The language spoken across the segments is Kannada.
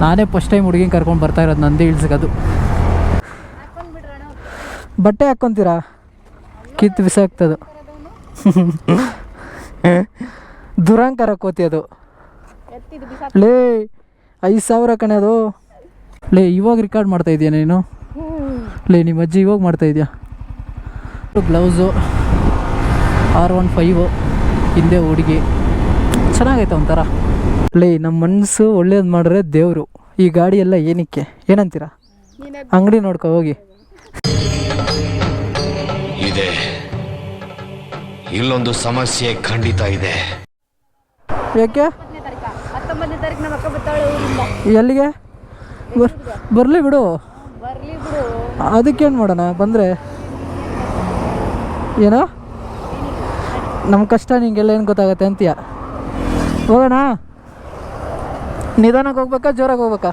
ನಾನೇ ಫಸ್ಟ್ ಟೈಮ್ ಹುಡುಗಿನ ಕರ್ಕೊಂಡು ಬರ್ತಾ ಇರೋದು ನಂದಿ ಹಿಲ್ಸ್ಗೆ. ಅದು ಬಟ್ಟೆ ಹಾಕ್ಕೊತೀರಾ? ಕಿತ್ತು ಬಿಸಾಕ್ತದು. ದುರಂಕಾರ ಕೋತಿ ಅದು. ಲೇ 5,000 ಕಣೆ ಅದು. ಲೇ ಇವಾಗ ರೆಕಾರ್ಡ್ ಮಾಡ್ತಾ ಇದೆಯಾ ನೀನು? ಲೇ ನಿಮ್ಮ ಅಜ್ಜಿ ಇವಾಗ ಮಾಡ್ತಾ ಇದೆಯಾ? ಗ್ಲೌಸು R15 ಹಿಂದೆ ಹುಡುಗಿ ಚೆನ್ನಾಗೈತೆ ಒಂಥರ. ಲೇ ನಮ್ಮ ಮನಸ್ಸು ಒಳ್ಳೇದು ಮಾಡಿದ್ರೆ ದೇವರು. ಈ ಗಾಡಿ ಎಲ್ಲ ಏನಕ್ಕೆ ಏನಂತೀರಾ? ಅಂಗಡಿ ನೋಡ್ಕೊ ಹೋಗಿ. ಇದೆ ಇಲ್ಲೊಂದು ಸಮಸ್ಯೆ ಖಂಡಿತ ಇದೆ. ಯಾಕೆ? ಎಲ್ಲಿಗೆ ಬರಲಿ ಬಿಡು. ಅದಕ್ಕೇನು ಮಾಡೋಣ ಬಂದರೆ? ಏನೋ ನಮ್ಮ ಕಷ್ಟ ನಿಂಗೆಲ್ಲ ಏನು ಗೊತ್ತಾಗತ್ತೆ ಅಂತೀಯ? ಹೋಗೋಣ? ನಿಧಾನಕ್ಕೆ ಹೋಗ್ಬೇಕಾ ಜೋರಾಗಿ ಹೋಗ್ಬೇಕಾ?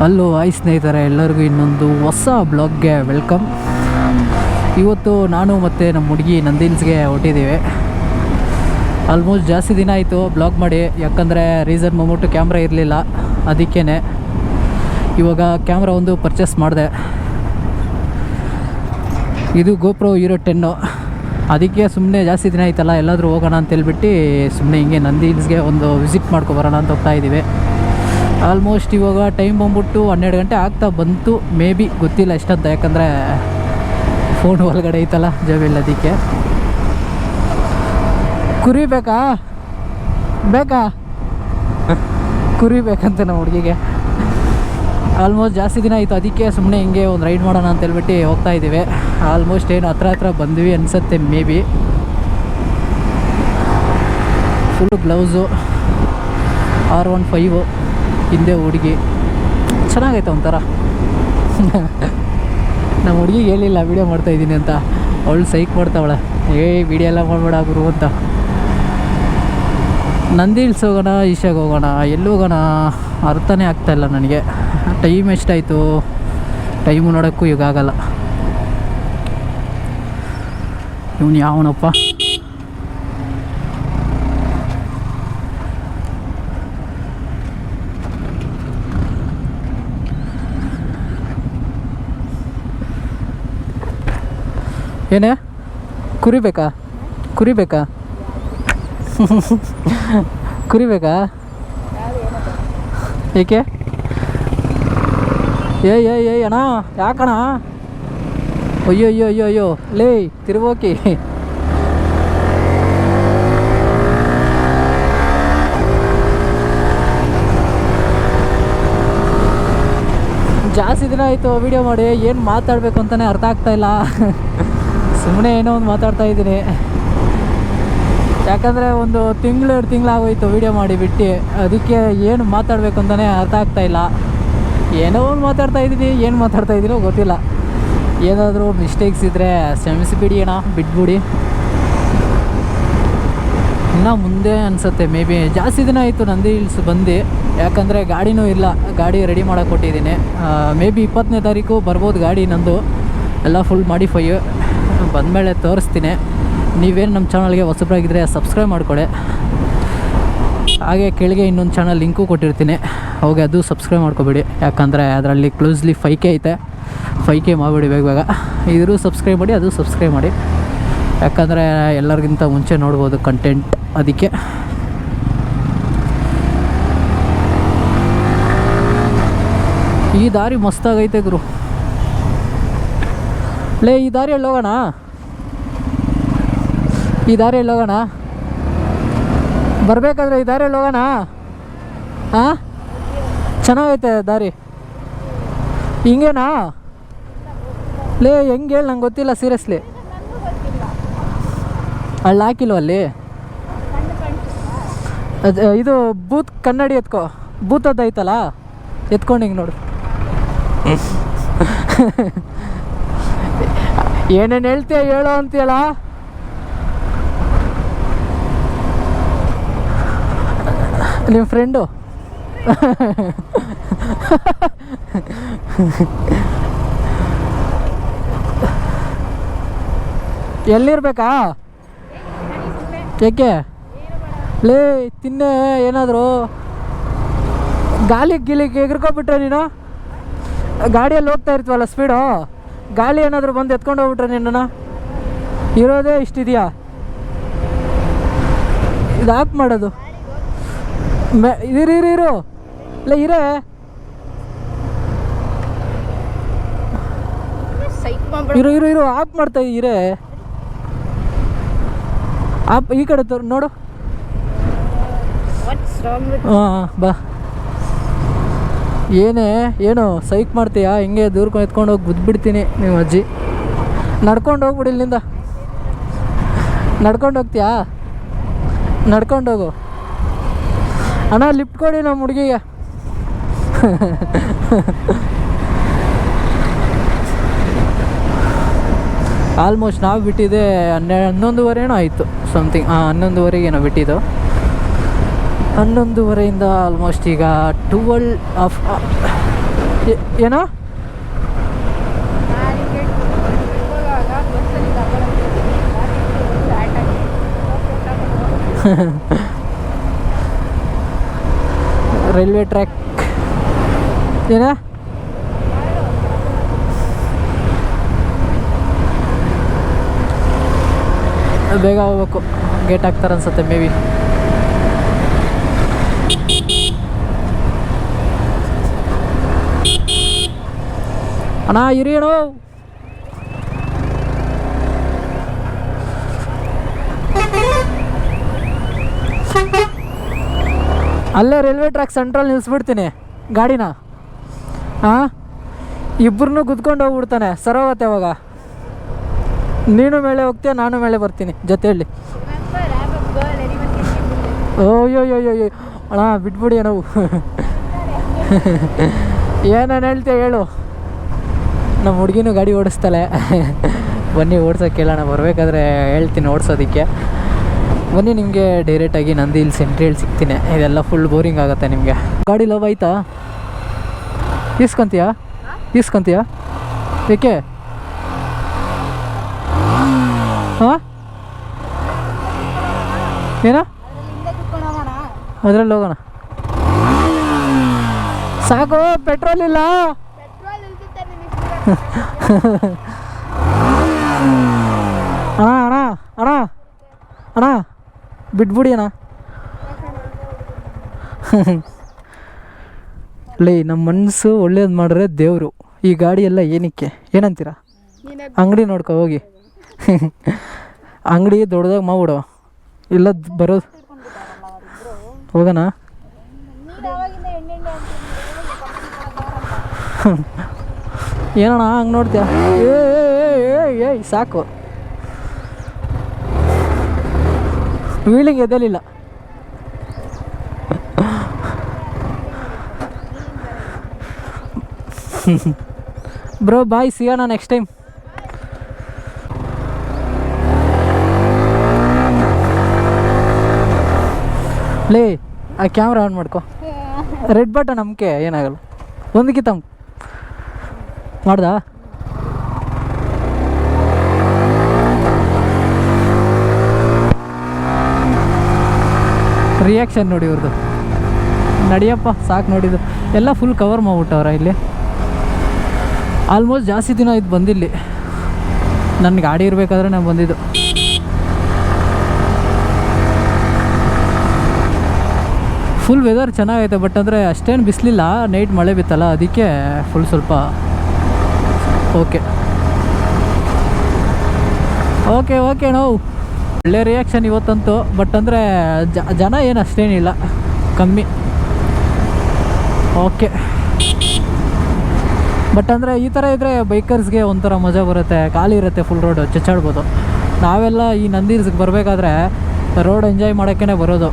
ಹಲೋ ಹಾಯ್ ಸ್ನೇಹಿತರೆ, ಎಲ್ಲರಿಗೂ ಇನ್ನೊಂದು ಹೊಸ ಬ್ಲಾಗ್ಗೆ ವೆಲ್ಕಮ್. ಇವತ್ತು ನಾನು ಮತ್ತು ನಮ್ಮ ಹುಡುಗಿ ನಂದಿ ಹಿಲ್ಸ್ಗೆ ಹೊರಟಿದ್ದೀವಿ. ಆಲ್ಮೋಸ್ಟ್ ಜಾಸ್ತಿ ದಿನ ಆಯಿತು ಬ್ಲಾಗ್ ಮಾಡಿ, ಯಾಕಂದರೆ ರೀಸನ್ ಬಂದ್ಬಿಟ್ಟು ಕ್ಯಾಮ್ರಾ ಇರಲಿಲ್ಲ. ಅದಕ್ಕೇ ಇವಾಗ ಕ್ಯಾಮ್ರಾ ಒಂದು ಪರ್ಚೇಸ್ ಮಾಡಿದೆ. ಇದು GoPro Hero 10. ಅದಕ್ಕೆ ಸುಮ್ಮನೆ ಜಾಸ್ತಿ ದಿನ ಆಯ್ತಲ್ಲ ಎಲ್ಲಾದರೂ ಹೋಗೋಣ ಅಂತೇಳ್ಬಿಟ್ಟು ಸುಮ್ಮನೆ ಹಿಂಗೆ ನಂದಿ ಹಿಲ್ಸ್ಗೆ ಒಂದು ವಿಸಿಟ್ ಮಾಡ್ಕೊಬರೋಣ ಅಂತ ಹೋಗ್ತಾಯಿದ್ದೀವಿ. ಆಲ್ಮೋಸ್ಟ್ ಇವಾಗ ಟೈಮ್ ಬಂದ್ಬಿಟ್ಟು 12 ಗಂಟೆ ಆಗ್ತಾ ಬಂತು. ಮೇ ಬಿ ಗೊತ್ತಿಲ್ಲ ಎಷ್ಟಂತ, ಯಾಕಂದರೆ ಫೋನ್ ಒಳಗಡೆ ಐತಲ್ಲ ಜೇಬಿಲ್ಲ. ಅದಕ್ಕೆ ಕುರಿ ಬೇಕಾ ಕುರಿ ಬೇಕಂತ ನಮ್ಮ ಹುಡುಗಿಗೆ. ಆಲ್ಮೋಸ್ಟ್ ಜಾಸ್ತಿ ದಿನ ಆಯಿತು, ಅದಕ್ಕೆ ಸುಮ್ಮನೆ ಹಿಂಗೆ ಒಂದು ರೈಡ್ ಮಾಡೋಣ ಅಂತೇಳ್ಬಿಟ್ಟು ಹೋಗ್ತಾಯಿದ್ದೀವಿ. ಆಲ್ಮೋಸ್ಟ್ ಏನು ಹತ್ರ ಬಂದ್ವಿ ಅನಿಸುತ್ತೆ may be. Full gloves R15 ಹಿಂದೆ ಹುಡುಗಿ ಚೆನ್ನಾಗೈತೆ ಒಂಥರ. ನಮ್ಮ ಹುಡುಗಿಗೆ ಹೇಳಿಲ್ಲ ವೀಡಿಯೋ ಮಾಡ್ತಾಯಿದ್ದೀನಿ ಅಂತ, ಅವಳು ಸೈಕ್ ಮಾಡ್ತಾವಳೆ. ವೀಡಿಯೋ ಎಲ್ಲ ಮಾಡಬೇಡ ಗುರು ಅಂತ. ನಂದಿ ಹಿಲ್ಸ್ ಹೋಗೋಣ ಈಶಾಗೆ ಹೋಗೋಣ, ಎಲ್ಲಿ ಹೋಗೋಣ ಅರ್ಥನೇ ಆಗ್ತಾಯಿಲ್ಲ ನನಗೆ. ಟೈಮ್ ಎಷ್ಟಾಯಿತು? ಟೈಮು ನೋಡೋಕ್ಕೂ ಈಗ ಆಗಲ್ಲ. ಇವನು ಯಾವನಪ್ಪ? ಏನೇ ಕುರಿ ಬೇಕಾ ಏಕೆ? ಏಯ್ ಅಣ್ಣ ಯಾಕಣ್ಣ? ಅಯ್ಯೋ ಲೇ ತಿರುಗೋಕಿ. ಜಾಸ್ತಿ ದಿನ ಆಯಿತು ವೀಡಿಯೋ ಮಾಡಿ, ಏನು ಮಾತಾಡಬೇಕು ಅಂತಲೇ ಅರ್ಥ ಆಗ್ತಾಯಿಲ್ಲ. ಸುಮ್ಮನೆ ಏನೋ ಒಂದು ಮಾತಾಡ್ತಾ ಇದ್ದೀನಿ. ಯಾಕಂದರೆ ಒಂದು 2 ತಿಂಗಳಾಗೋಯ್ತು ವೀಡಿಯೋ ಮಾಡಿ ಬಿಟ್ಟು. ಅದಕ್ಕೆ ಏನು ಮಾತಾಡಬೇಕು ಅಂತಲೇ ಅರ್ಥ ಆಗ್ತಾಯಿಲ್ಲ. ಏನೋ ಒಂದು ಮಾತಾಡ್ತಾ ಇದ್ದೀನೋ ಗೊತ್ತಿಲ್ಲ. ಏನಾದರೂ ಮಿಸ್ಟೇಕ್ಸ್ ಇದ್ದರೆ ಕ್ಷಮಿಸಿಬಿಡಿ ಅಣ್ಣ, ಬಿಟ್ಬಿಡಿ. ಇನ್ನೂ ಮುಂದೆ ಅನಿಸುತ್ತೆ ಮೇ ಬಿ. ಜಾಸ್ತಿ ದಿನ ಆಯಿತು ನಂದಿ ಹಿಲ್ಸ್ ಬಂದು, ಯಾಕಂದರೆ ಗಾಡಿನೂ ಇಲ್ಲ. ಗಾಡಿ ರೆಡಿ ಮಾಡೋಕೆ ಕೊಟ್ಟಿದ್ದೀನಿ. ಮೇ ಬಿ 20ನೇ ತಾರೀಕು ಬರ್ಬೋದು ಗಾಡಿ ನಂದು. ಎಲ್ಲ ಫುಲ್ ಮಾಡಿಫೈ ಬಂದಮೇಲೆ ತೋರಿಸ್ತೀನಿ. ನೀವೇನು ನಮ್ಮ ಚಾನಲ್ಗೆ ಹೊಸಬ್ರಾಗಿದ್ದರೆ ಸಬ್ಸ್ಕ್ರೈಬ್ ಮಾಡ್ಕೊಳ್ಳಿ. ಹಾಗೆ ಕೆಳಗೆ ಇನ್ನೊಂದು ಚಾನಲ್ ಲಿಂಕು ಕೊಟ್ಟಿರ್ತೀನಿ, ಹೋಗಿ ಅದು ಸಬ್ಸ್ಕ್ರೈಬ್ ಮಾಡ್ಕೊಬೇಡಿ. ಯಾಕಂದರೆ ಅದರಲ್ಲಿ ಕ್ಲೋಸ್ಲಿ 5K ಐತೆ. 5K ಮಾಡಿಬಿಡಿ ಬೇಗ. ಇದರೂ ಸಬ್ಸ್ಕ್ರೈಬ್ ಮಾಡಿ, ಅದು ಸಬ್ಸ್ಕ್ರೈಬ್ ಮಾಡಿ. ಯಾಕಂದರೆ ಎಲ್ಲರಿಗಿಂತ ಮುಂಚೆ ನೋಡ್ಬೋದು ಕಂಟೆಂಟ್. ಅದಕ್ಕೆ ಈ ದಾರಿ ಮಸ್ತಾಗೈತೆ ಗುರು. ಲೇ ಈ ದಾರಿಯಲ್ಲಿ ಹೋಗೋಣ? ಬರಬೇಕಾದ್ರೆ ಈ ದಾರಿಯಲ್ಲಿ ಹೋಗೋಣ? ಹಾಂ ಚೆನ್ನಾಗೈತೆ ದಾರಿ. ಹಿಂಗೇನಾ? ಲೇ ಹೆಂಗೆ ಹೇಳಿ, ನಂಗೆ ಗೊತ್ತಿಲ್ಲ ಸೀರಿಯಸ್ಲಿ. ಅಲ್ಲಿ ಹಾಕಿಲ್ವ ಅಲ್ಲಿ? ಇದು ಬೂತ್ ಕನ್ನಡಿ ಎತ್ಕೋ. ಬೂತದ್ದು ಐತಲ್ಲ, ಎತ್ಕೊಂಡು ಹಿಂಗೆ ನೋಡು. ಏನೇನು ಹೇಳ್ತೀಯ ಹೇಳೋ ಅಂತೀಯಲ್ಲ. ನಿಮ್ಮ ಫ್ರೆಂಡು ಎಲ್ಲಿರ್ಬೇಕಾ? ಏಕೆ ಲೇ ತಿನ್ನೆ ಏನಾದರೂ ಗಾಲಿ ಗಿಲಿಗೆ ಎಗ್ರಕೊಬಿಟ್ರೆ ನೀನು ಗಾಡಿಯಲ್ಲಿ ಹೋಗ್ತಾ ಇರ್ತೀವಲ್ಲ ಸ್ಪೀಡು ಗಾಳಿ ಏನಾದರೂ ಬಂದು ಎತ್ಕೊಂಡು ಹೋಗ್ಬಿಟ್ರೆ ನಿನ್ನನ್ನು ಇರೋದೇ ಇಷ್ಟಿದೆಯಾ ಇದು ಆಫ್ ಮಾಡೋದು ಇರು ಇಲ್ಲ ಇರೇ ಇರು ಆಫ್ ಮಾಡ್ತಾ ಇರೇ ಆಪ್ ಈ ಕಡೆ ನೋಡು ಹಾಂ ಬಾ ಏನು ಸೈಕ್ ಮಾಡ್ತೀಯಾ ಹಿಂಗೆ ದೂರ್ಕೊಂಡು ಎತ್ಕೊಂಡು ಹೋಗಿ ಗುದ್ಬಿಡ್ತೀನಿ ನೀವು ಅಜ್ಜಿ ನಡ್ಕೊಂಡು ಹೋಗ್ಬಿಡಿ ಇಲ್ಲಿಂದ ನಡ್ಕೊಂಡು ಹೋಗ್ತೀಯಾ ನಡ್ಕೊಂಡು ಹೋಗು ಅಣ್ಣ ಲಿಫ್ಟ್ ಕೊಡಿ ನಮ್ಮ ಹುಡುಗಿಗೆ ಆಲ್ಮೋಸ್ಟ್ ನಾವು ಬಿಟ್ಟಿದ್ದೆ 11:30 ಆಯಿತು ಸಮಥಿಂಗ್ 11:30 ಬಿಟ್ಟಿದ್ದು 11:30 ಆಲ್ಮೋಸ್ಟ್ ಈಗ 12 ಏನೋ ರೈಲ್ವೆ ಟ್ರ್ಯಾಕ್ ಏನ ಬೇಗ ಹೋಗ್ಬೇಕು ಗೇಟ್ ಹಾಕ್ತಾರೆ ಅನ್ಸುತ್ತೆ ಮೇ ಬಿ ಅಣ್ಣ ಇರಿ ಅಣ್ಣ ಅಲ್ಲೇ ರೈಲ್ವೆ ಟ್ರ್ಯಾಕ್ ಸೆಂಟ್ರಲ್ಲಿ ನಿಲ್ಲಿಸ್ಬಿಡ್ತೀನಿ ಗಾಡಿನ ಹಾಂ ಇಬ್ಬರನ್ನೂ ಗುದ್ಕೊಂಡು ಹೋಗ್ಬಿಡ್ತಾನೆ ಸರೋಗತ್ತೆ ಅವಾಗ ನೀನು ಮೇಲೆ ಹೋಗ್ತೀಯ ನಾನು ಮೇಲೆ ಬರ್ತೀನಿ ಜೊತೆಯಲ್ಲಿ ಓಯ್ಯೋಯ್ಯೋಯ್ಯೋ ಅಣ್ಣ ಬಿಟ್ಬಿಡಿ ನಾವು ಏನೇನು ಹೇಳ್ತೀಯ ಹೇಳು ನಮ್ಮ ಹುಡುಗಿನೂ ಗಾಡಿ ಓಡಿಸ್ತಾಳೆ ಬನ್ನಿ ಓಡ್ಸೋಕ್ಕೆ ಕೇಳೋಣ ಬರಬೇಕಾದ್ರೆ ಹೇಳ್ತೀನಿ ಓಡಿಸೋದಕ್ಕೆ ಬನ್ನಿ ನಿಮಗೆ ಡೈರೆಕ್ಟಾಗಿ ನಂದಿ ಇಲ್ಲಿ ಸೆಂಟ್ರಿಯಲ್ಲಿ ಸಿಗ್ತೀನಿ ಇದೆಲ್ಲ ಫುಲ್ ಬೋರಿಂಗ್ ಆಗುತ್ತೆ ನಿಮಗೆ ಗಾಡಿ ಲವ್ ಆಯ್ತಾ ಇಸ್ಕೊಂತೀಯಾ ಏಕೆ ಹಾಂ ಏನ ಅದ್ರಲ್ಲಿ ಹೋಗೋಣ ಸಾಕು ಪೆಟ್ರೋಲ್ ಇಲ್ಲ ಅಣ್ಣ ಅಣ್ಣ ಅಣ್ಣ ಅಣ್ಣ ಬಿಟ್ಬಿಡಿ ಅಣ್ಣ ಲೇ ನಮ್ಮ ಮನಸ್ಸು ಒಳ್ಳೇದು ಮಾಡಿದ್ರೆ ದೇವರು ಈ ಗಾಡಿ ಎಲ್ಲ ಏನಕ್ಕೆ ಏನಂತೀರ ಅಂಗಡಿ ನೋಡ್ಕೊ ಹೋಗಿ ಅಂಗಡಿ ದೊಡ್ಡದಾಗ ಮಾಡ್ಬಿಡು ಇಲ್ಲ ಬರೋದು ಹೋಗೋಣ ಏನಣ್ಣ ಹಂಗೆ ನೋಡ್ತೀಯ ಏಯ್ ಸಾಕು ವೀಲಿಂಗ್ ಎದಲಿಲ್ಲ ಬ್ರೋ ಬಾಯ್ ಸಿಗೋಣ ನೆಕ್ಸ್ಟ್ ಟೈಮ್ ಲೇ ಆ ಕ್ಯಾಮ್ರಾ ಆನ್ ಮಾಡ್ಕೊ ರೆಡ್ ಬಟನ್ ನಮ್ಗೆ ಏನಾಗಲ್ಲ ಒಂದಕ್ಕಿಂತ ಮಾಡ್ದಾ ರಿಯಾಕ್ಷನ್ ನೋಡಿ ಇವ್ರದ್ದು ನಡಿಯಪ್ಪ ಸಾಕು ನೋಡಿದ್ದು ಎಲ್ಲ ಫುಲ್ ಕವರ್ ಮಾಡ್ಬಿಟ್ಟವ್ರ ಇಲ್ಲಿ ಆಲ್ಮೋಸ್ಟ್ ಜಾಸ್ತಿ ದಿನ ಇದು ಬಂದಿಲ್ಲಿ ನನ್ನ ಗಾಡಿ ಇರಬೇಕಾದ್ರೆ ನಾನು ಬಂದಿದ್ದು ಫುಲ್ ವೆದರ್ ಚೆನ್ನಾಗೈತೆ ಬಟ್ ಅಂದರೆ ಅಷ್ಟೇನು ಬಿಸಿಲಿಲ್ಲ ನೈಟ್ ಮಳೆ ಬಿತ್ತಲ್ಲ ಅದಕ್ಕೆ ಫುಲ್ ಸ್ವಲ್ಪ ಓಕೆ ನಾವು ಒಳ್ಳೆ ರಿಯಾಕ್ಷನ್ ಇವತ್ತಂತೂ ಬಟ್ ಅಂದರೆ ಜನ ಏನು ಅಷ್ಟೇನಿಲ್ಲ ಕಮ್ಮಿ ಓಕೆ ಬಟ್ ಅಂದರೆ ಈ ಥರ ಇದ್ದರೆ ಬೈಕರ್ಸ್ಗೆ ಒಂಥರ ಮಜಾ ಬರುತ್ತೆ ಖಾಲಿ ಇರುತ್ತೆ ಫುಲ್ ರೋಡು ಚಚ್ಚಾಡ್ಬೋದು ನಾವೆಲ್ಲ ಈ ನಂದಿ ಹಿಲ್ಸ್ಗೆ ಬರಬೇಕಾದ್ರೆ ರೋಡ್ ಎಂಜಾಯ್ ಮಾಡೋಕ್ಕೇ ಬರೋದು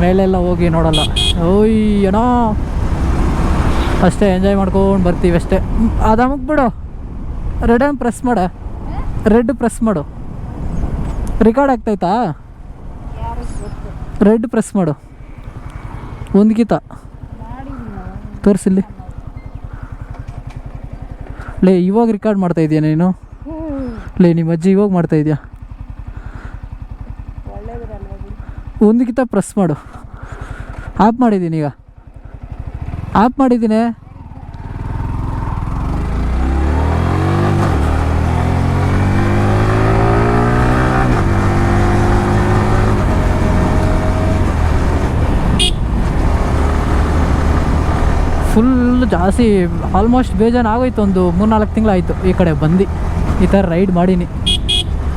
ಮೇಲೆಲ್ಲ ಹೋಗಿ ನೋಡೋಲ್ಲ ಓಯ್ ಏನೋ ಅಷ್ಟೇ ಎಂಜಾಯ್ ಮಾಡ್ಕೊಂಡು ಬರ್ತೀವಿ ಅಷ್ಟೇ ಅದು ಅಮುಕ್ಬಿಡು ರೆಡ್ ಪ್ರೆಸ್ ಮಾಡು ರೆಕಾರ್ಡ್ ಆಗ್ತೈತಾ ರೆಡ್ ಪ್ರೆಸ್ ಮಾಡು ಒಂದ್ಗೀತ ತೋರಿಸಿಲ್ಲಿ ಲೇ ಇವಾಗ ರೆಕಾರ್ಡ್ ಮಾಡ್ತಾ ಇದೀಯ ನೀನು ಲೇ ನಿಮ್ಮ ಅಜ್ಜಿ ಇವಾಗ ಮಾಡ್ತಾ ಇದೆಯಾ ಒಂದಕ್ಕಿಂತ ಪ್ರೆಸ್ ಮಾಡು. ಆಫ್ ಮಾಡಿದ್ದೀನಿ, ಈಗ ಆಫ್ ಮಾಡಿದ್ದೀನಿ. ಫುಲ್ ಜಾಸ್ತಿ ಆಲ್ಮೋಸ್ಟ್ ಬೇಜಾನ್ ಆಗೋಯ್ತು. ಒಂದು 3-4 ತಿಂಗಳಾಯಿತು ಈ ಕಡೆ ಬಂದು ಈ ಥರ ರೈಡ್ ಮಾಡೀನಿ.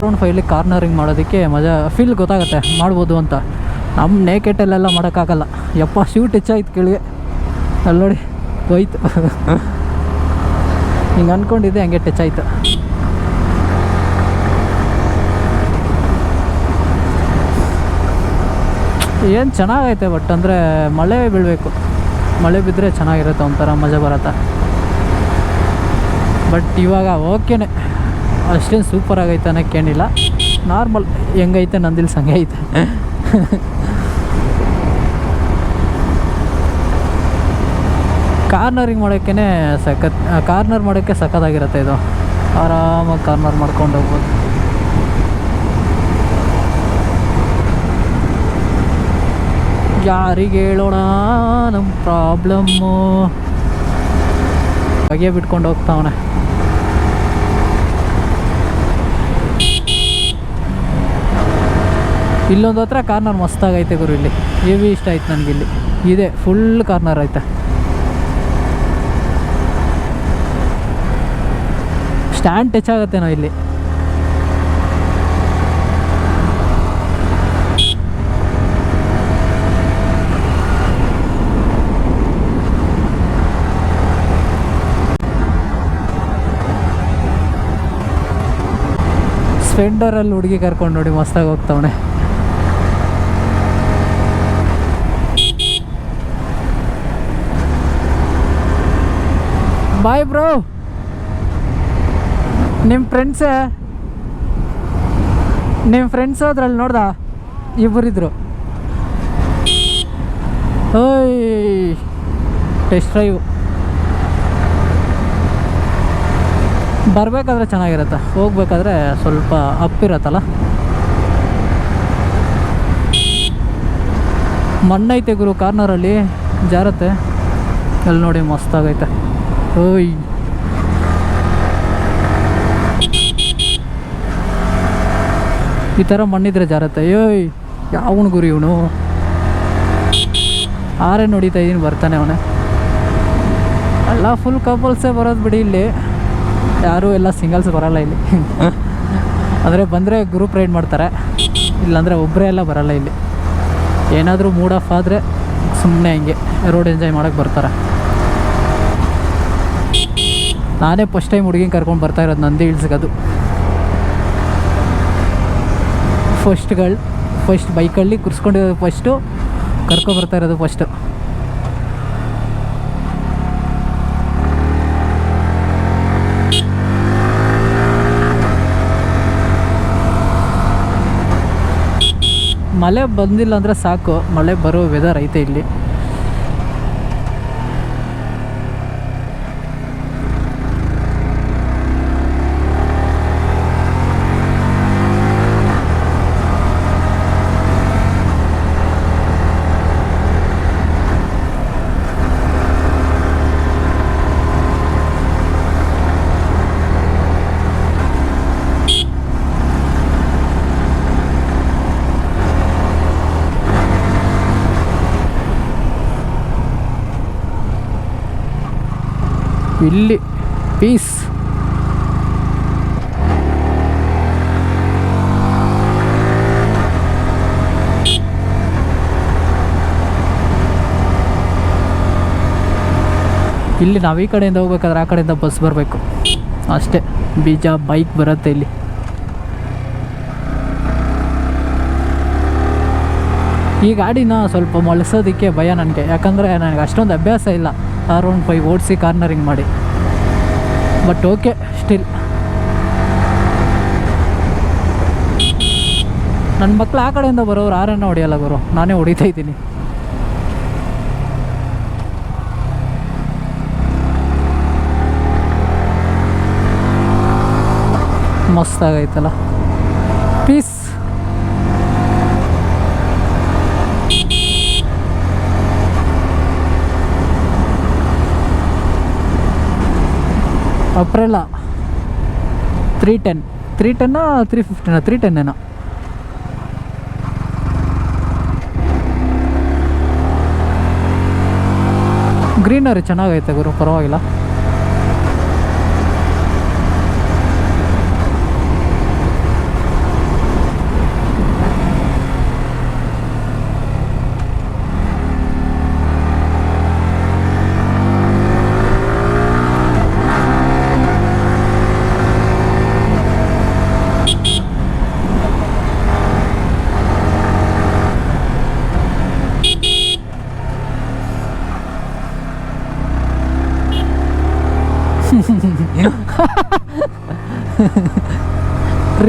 ರೌಂಡ್ 5 ಕಾರ್ನರಿಂಗ್ ಮಾಡೋದಕ್ಕೆ ಮಜಾ ಫೀಲ್ ಗೊತ್ತಾಗುತ್ತೆ, ಮಾಡ್ಬೋದು ಅಂತ. ನಮ್ಮ ನೇಕೆಟಲ್ಲೆಲ್ಲ ಮಾಡೋಕ್ಕಾಗಲ್ಲ. ಯಪ್ಪ ಶೂ ಟಚ್ ಆಯ್ತು ಕೆಳಗೆ, ಅಲ್ಲಿ ನೋಡಿ ಹೋಯ್ತು. ಹಿಂಗೆ ಅಂದ್ಕೊಂಡಿದ್ದೆ, ಹಂಗೆ ಟಚ್ ಆಯ್ತು. ಏನು ಚೆನ್ನಾಗೈತೆ, ಬಟ್ ಅಂದರೆ ಮಳೆ ಬೀಳಬೇಕು. ಮಳೆ ಬಿದ್ದರೆ ಚೆನ್ನಾಗಿರುತ್ತೆ, ಒಂಥರ ಮಜಾ ಬರುತ್ತೆ. ಬಟ್ ಇವಾಗ ಓಕೆನೆ, ಅಷ್ಟೇನು ಸೂಪರ್ ಆಗೈತೆ ಅನ್ನೋಕ್ಕೇನಿಲ್ಲ, ನಾರ್ಮಲ್ ಹೆಂಗೈತೆ ನಂದಿಲ್ಸ್ ಹಂಗೆ ಐತೆ. ಕಾರ್ನರಿಂಗ್ ಮಾಡೋಕ್ಕೇ ಕಾರ್ನರ್ ಮಾಡೋಕ್ಕೆ ಸಖತ್ತಾಗಿರುತ್ತೆ ಇದು. ಆರಾಮಾಗಿ ಕಾರ್ನರ್ ಮಾಡ್ಕೊಂಡು ಹೋಗ್ಬೋದು. ಯಾರಿಗೆ ಹೇಳೋಣ ನಮ್ಮ ಪ್ರಾಬ್ಲಮ್ಮು, ಬಗೆ ಬಿಟ್ಕೊಂಡು ಹೋಗ್ತಾವನೆ. ಇಲ್ಲೊಂದು ಹತ್ರ ಕಾರ್ನರ್ ಮಸ್ತಾಗೈತೆ ಗುರು. ಇಲ್ಲಿ ಹೆವಿ ಇಷ್ಟ ಆಯ್ತು ನನಗಿಲ್ಲಿ. ಇದೆ ಫುಲ್ ಕಾರ್ನರ್ ಐತೆ. ಸ್ಟ್ಯಾಂಡ್ ಟಚ್ ಆಗುತ್ತೇನೋ ಇಲ್ಲಿ. ಸ್ಪೆಂಡರಲ್ಲಿ ಹುಡುಗಿ ಕರ್ಕೊಂಡು ನೋಡಿ ಮಸ್ತಾಗಿ ಹೋಗ್ತಾವಣೆ. Bye bro. ನಿಮ್ಮ ಫ್ರೆಂಡ್ಸು ಅದ್ರಲ್ಲಿ ನೋಡ್ದ, ಇಬ್ಬರಿದ್ರು. ಓಯ್ ಟೆಸ್ಟ್ ಡ್ರೈವ್ ಬರಬೇಕಾದ್ರೆ ಚೆನ್ನಾಗಿರುತ್ತೆ, ಹೋಗ್ಬೇಕಾದ್ರೆ ಸ್ವಲ್ಪ ಅಪ್ಪಿರತ್ತಲ್ಲ. ಮಣ್ಣೈತೆ ಗುರು ಕಾರ್ನರಲ್ಲಿ, ಜಾರತ್ತೆ. ಅಲ್ಲಿ ನೋಡಿ ಮಸ್ತಾಗೈತೆ. ಓಯ್ ಈ ಥರ ಮಣ್ಣಿದ್ರೆ ಜಾರತ್ತೆ. ಏಯ್ ಯಾವನು ಗುರು ಇವನು, ಆರೇ ನೋಡಿತಾ ಇದ್ದೀನಿ, ಬರ್ತಾನೆ ಅವನೇ. ಎಲ್ಲ ಫುಲ್ ಕಪಲ್ಸೇ ಬರೋದು ಬಿಡಿ ಇಲ್ಲಿ, ಯಾರೂ ಎಲ್ಲ ಸಿಂಗಲ್ಸ್ ಬರೋಲ್ಲ ಇಲ್ಲಿ. ಅಂದರೆ ಬಂದರೆ ಗ್ರೂಪ್ ರೈಡ್ ಮಾಡ್ತಾರೆ, ಇಲ್ಲಾಂದರೆ ಒಬ್ಬರೇ ಎಲ್ಲ ಬರೋಲ್ಲ ಇಲ್ಲಿ. ಏನಾದರೂ ಮೂಡ್ ಆಫ್ ಆದರೆ ಸುಮ್ಮನೆ ಹಿಂಗೆ ರೋಡ್ ಎಂಜಾಯ್ ಮಾಡೋಕ್ಕೆ ಬರ್ತಾರೆ. ನಾನೇ ಫಸ್ಟ್ ಟೈಮ್ ಹುಡುಗಿನ ಕರ್ಕೊಂಡು ಬರ್ತಾ ಇರೋದು ನಂದಿ ಹಿಲ್ಸ್ಗೆ. ಅದು ಫಸ್ಟ್ ಬೈಕಲ್ಲಿ ಕುರ್ಸ್ಕೊಂಡಿರೋದು, ಫಸ್ಟು ಕರ್ಕೊಬರ್ತಾ ಇರೋದು ಫಸ್ಟು. ಮಳೆ ಬಂದಿಲ್ಲ ಅಂದರೆ ಸಾಕು, ಮಳೆ ಬರೋ ವೆದರ್ ಐತೆ ಇಲ್ಲಿ. ಇಲ್ಲಿ ಪೀಸ್. ಇಲ್ಲಿ ನಾವು ಈ ಕಡೆಯಿಂದ ಹೋಗ್ಬೇಕಾದ್ರೆ ಆ ಕಡೆಯಿಂದ ಬಸ್ ಬರಬೇಕು ಅಷ್ಟೇ. ಬೀಜ ಬೈಕ್ ಬರುತ್ತೆ ಇಲ್ಲಿ. ಈ ಗಾಡಿನ ಸ್ವಲ್ಪ ಮಳ್ಸೋದಕ್ಕೆ ಭಯ ನನಗೆ, ಯಾಕಂದರೆ ನನಗೆ ಅಷ್ಟೊಂದು ಅಭ್ಯಾಸ ಇಲ್ಲ R15 ಓಡಿಸಿ ಕಾರ್ನರಿಂಗ್ ಮಾಡಿ. ಬಟ್ ಓಕೆ, ಸ್ಟಿಲ್ ನನ್ನ ಮಕ್ಕಳು ಆ ಕಡೆಯಿಂದ ಬರೋರು ಆರನ್ನು ಹೊಡೆಯಲ್ಲ ಗುರು, ನಾನೇ ಹೊಡಿತಾ ಇದ್ದೀನಿ. ಮಸ್ತಾಗೈತಲ್ಲ, ಪೀಸ್. ಅಪ್ರೆಲ್ಲ 310 350 310 ಏನೋ. ಗ್ರೀನರಿ ಚೆನ್ನಾಗೈತೆ ಗುರು, ಪರವಾಗಿಲ್ಲ.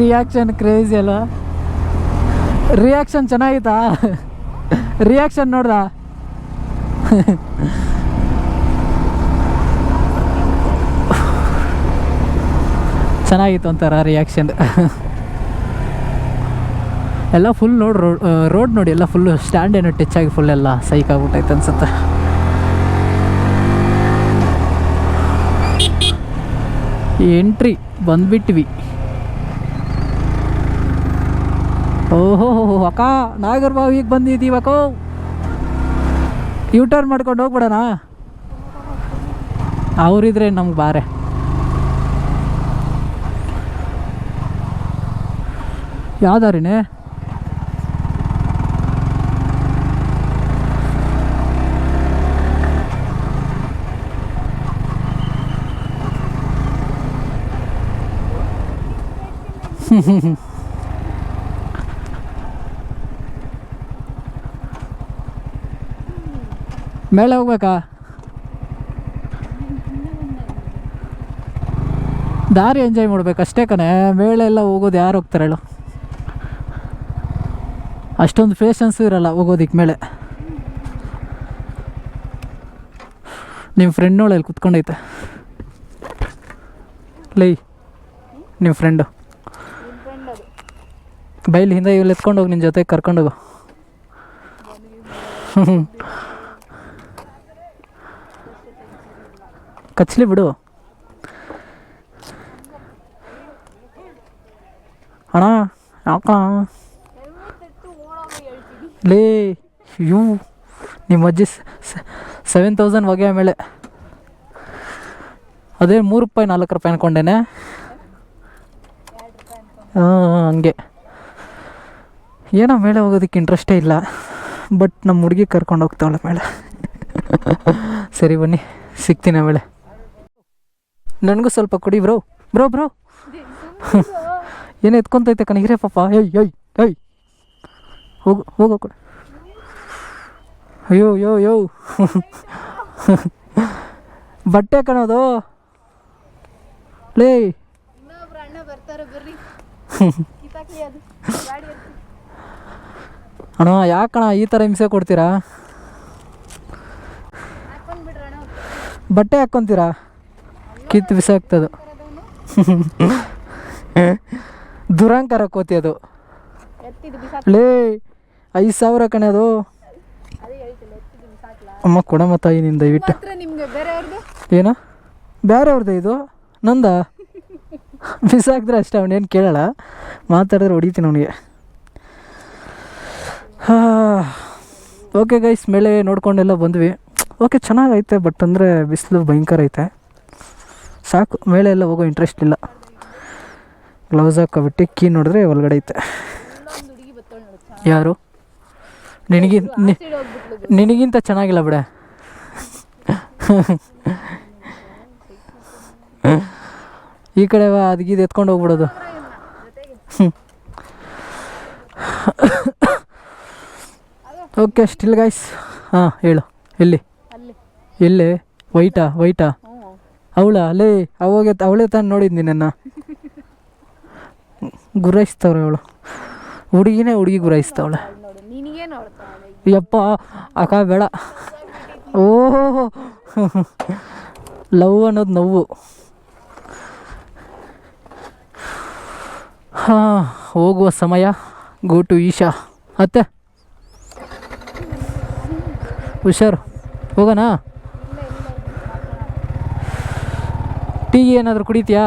ರಿಯಾಕ್ಷನ್ ಕ್ರೇಜಿ ಅಲ್ವಾ? ರಿಯಾಕ್ಷನ್ ಚೆನ್ನಾಗಿತ್ತಾ? ರಿಯಾಕ್ಷನ್ ನೋಡ್ದ? ಚೆನ್ನಾಗಿತ್ತು ಒಂಥರ ರಿಯಾಕ್ಷನ್. ಎಲ್ಲ ಫುಲ್ ನೋಡಿ ರೋಡ್ ನೋಡಿ, ಎಲ್ಲ ಫುಲ್ಲು ಸ್ಟ್ಯಾಂಡ್ ಏನೋ ಟಚ್ ಆಗಿ ಫುಲ್ ಎಲ್ಲ ಸೈಕ್ ಆಗ್ಬಿಟ್ಟೈತೆ ಅನ್ಸುತ್ತೆ. ಎಂಟ್ರಿ ಬಂದ್ಬಿಟ್ವಿ. ಓಹೋ ಅಕ್ಕ, ನಾಗರಬಾವಿಗೆ ಬಂದಿದ್ದೀವಕ್ಕೋ. ಯೂಟರ್ನ್ ಮಾಡ್ಕೊಂಡು ಹೋಗ್ಬಿಡೋಣ. ಅವರಿದ್ರೆ ನಮ್ಗೆ ಬಾರೆ. ಯಾವ್ದಾರಿನೇ ಮೇಲೆ ಹೋಗ್ಬೇಕಾ? ದಾರಿ ಎಂಜಾಯ್ ಮಾಡ್ಬೇಕು ಅಷ್ಟೇ ಕಣೆ. ಮೇಲೆ ಎಲ್ಲ ಹೋಗೋದು ಯಾರು ಹೋಗ್ತಾರೆ ಹೇಳು? ಅಷ್ಟೊಂದು ಪೇಷನ್ಸು ಇರಲ್ಲ ಹೋಗೋದಿಕ್ಕೆ ಮೇಲೆ. ನಿಮ್ಮ ಫ್ರೆಂಡ್ನೋಳಲ್ಲಿ ಕುತ್ಕೊಂಡೈತೆ ಲೈ, ನಿಮ್ಮ ಫ್ರೆಂಡು ಬೈಲಿ ಹಿಂದೆ ಇಲ್ಲಿ ಎತ್ಕೊಂಡೋಗಿ, ನಿನ್ನ ಜೊತೆಗೆ ಕರ್ಕೊಂಡೋಗು. ಕಚ್ಲಿ ಬಿಡು ಅಣ್ಣ. ಯಾಕ ಲೇ ಯೂ, ನಿಮ್ಮ ಅಜ್ಜಿ 7000 ಹೊಗೆ ಮೇಲೆ. ಅದೇ 3 ರೂಪಾಯಿ 4 ರೂಪಾಯಿ ಅಂದ್ಕೊಂಡೇನೆ. ಹಂಗೆ ಏನೋ ಮೇಲೆ ಹೋಗೋದಕ್ಕೆ ಇಂಟ್ರೆಸ್ಟೇ ಇಲ್ಲ, ಬಟ್ ನಮ್ಮ ಹುಡುಗಿ ಕರ್ಕೊಂಡು ಹೋಗ್ತಾವಳೆ ಮೇಲೆ. ಸರಿ ಬನ್ನಿ, ಸಿಗ್ತೀನಿ ಆಮೇಲೆ. ನನಗೂ ಸ್ವಲ್ಪ ಕೊಡಿ ಬ್ರೋ. ಬ್ರೋ ಬ್ರೋ ಏನು ಎತ್ಕೊಂತೈತೆ ಕಣಿಗ್ರೆ ಪಾಪ. ಏಯ್ ಏಯ್ ಏಯ್, ಹೋಗು ಹೋಗೋ ಕೊಡಿ. ಅಯ್ಯೋ ಯೋ ಯೋ ಬಟ್ಟೆ ಕಣೋದು ಲೇ. ಅಣ್ಣ ಯಾಕಣ್ಣ ಈ ಥರ ಹಿಂಸೆ ಕೊಡ್ತೀರಾ? ಬಟ್ಟೆ ಹಾಕ್ಕೊಂತೀರಾ? ಕಿತ್ತು ಬಿಸಾಕ್ತದು. ದುರಂಕಾರ ಕೋತಿ ಅದು. ಲೇ 5000 ಕಣೆ ಅದು. ಅಮ್ಮ ಕೊಡಮ್ಮ ತಾಯಿ ನಿಂದ ದಯವಿಟ್ಟು. ಏನೋ ಬೇರೆಯವ್ರದ್ದು ಇದು, ನಂದ ಬಿಸಾಕಿದ್ರೆ ಅಷ್ಟೇ. ಅವನೇನು ಕೇಳಲ್ಲ, ಮಾತಾಡಿದ್ರೆ ಹೊಡಿತೀನಿ ಅವನಿಗೆ. ಓಕೆ ಗೈಸ್, ಮೇಲೆ ನೋಡ್ಕೊಂಡೆಲ್ಲ ಬಂದ್ವಿ. ಓಕೆ ಚೆನ್ನಾಗೈತೆ, ಬಟ್ ಅಂದರೆ ಬಿಸಿಲು ಭಯಂಕರ ಐತೆ. ಸಾಕು, ಮೇಲೆ ಎಲ್ಲ ಹೋಗೋ ಇಂಟ್ರೆಸ್ಟ್ ಇಲ್ಲ. ಗ್ಲೌಸ್ ಹಾಕೋಬಿಟ್ಟು ಕೀ ನೋಡಿದ್ರೆ ಒಳಗಡೆ ಐತೆ. ಯಾರು? ನಿನಗಿಂತ ಚೆನ್ನಾಗಿಲ್ಲ ಬಿಡೆ. ಈ ಕಡೆ ಅದಗೀದು ಎತ್ಕೊಂಡು ಹೋಗ್ಬಿಡೋದು. Okay still guys. ಹಾಂ ಹೇಳು, ಎಲ್ಲಿ? ವೈಟಾ ಅವಳ ಅಲ್ಲೇ ಅವಳೇ ತಾನು ನೋಡಿದ್ನಿ ನನ್ನ. ಗುರಾಯಿಸ್ತವ್ರೆ ಅವಳು, ಹುಡುಗಿ ಗುರಾಯಿಸ್ತವಳೆ. ಯಪ್ಪ ಅಕ್ಕ ಬೇಡ. ಓಹೋ ಲವ್ ಅನ್ನೋದು ನೋವು. ಹಾಂ, ಹೋಗುವ ಸಮಯ. Go to Isha. ಅತ್ತೆ ಹುಷಾರು, ಹೋಗೋಣ. ಟೀ ಏನಾದರೂ ಕುಡಿತೀಯಾ?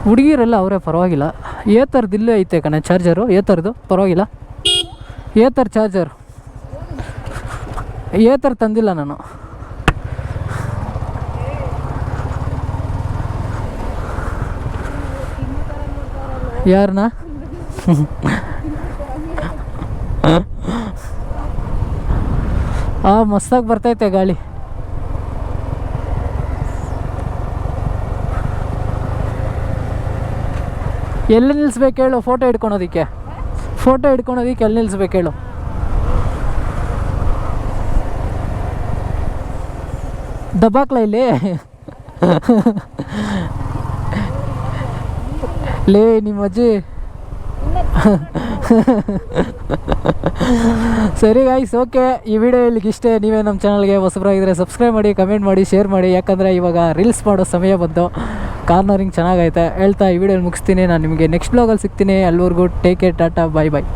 ಹುಡುಗಿರೆಲ್ಲ ಅವರೇ, ಪರವಾಗಿಲ್ಲ. ಏತರ್ದು ಇಲ್ಲೇ ಐತೆ ಕಣೆ ಚಾರ್ಜರು, ಏತರ್ದು ಪರವಾಗಿಲ್ಲ. ಏತರ್ ಚಾರ್ಜರ್, ಏತರ್ ತಂದಿಲ್ಲ ನಾನು. ಯಾರನ್ನ? ಮಸ್ತಾಗಿ ಬರ್ತೈತೆ ಗಾಳಿ. ಎಲ್ಲಿ ನಿಲ್ಲಿಸ್ಬೇಕು ಹೇಳು ಫೋಟೋ ಹಿಡ್ಕೊಳೋದಕ್ಕೆ? ಫೋಟೋ ಹಿಡ್ಕೊಳೋದಕ್ಕೆ ಎಲ್ಲಿ ನಿಲ್ಲಿಸ್ಬೇಕು ಹೇಳು? ದಬ್ಬಾಕ್ಲ ಇಲ್ಲಿ ಲೇ ನಿಮ್ಮ ಅಜ್ಜಿ. ಸರಿ ಗಾಯ್ಸ್, ಓಕೆ, ಈ ವಿಡಿಯೋ ಇಲ್ಲಿಗೆ ಇಷ್ಟೇ. ನೀವೇ ನಮ್ಮ ಚಾನಲ್ಗೆ ಹೊಸಬರಾಗಿದ್ದರೆ ಸಬ್ಸ್ಕ್ರೈಬ್ ಮಾಡಿ, ಕಮೆಂಟ್ ಮಾಡಿ, ಶೇರ್ ಮಾಡಿ. ಯಾಕಂದರೆ ಇವಾಗ ರೀಲ್ಸ್ ಮಾಡೋ ಸಮಯ ಬಂತು. ಕಾರ್ನರಿಂಗ್ ಚೆನ್ನಾಗೈತೆ ಹೇಳ್ತಾ ಈ ವಿಡಿಯೋಲಿ ಮುಗಿಸ್ತೀನಿ. ನಾನು ನಿಮಗೆ ನೆಕ್ಸ್ಟ್ ಬ್ಲಾಗಲ್ಲಿ ಸಿಗ್ತೀನಿ. ಅಲ್ಲಿವರೆಗೂ ಟೇಕ್ ಕೇರ್, ಟಾಟಾ, ಬಾಯ್ ಬಾಯ್.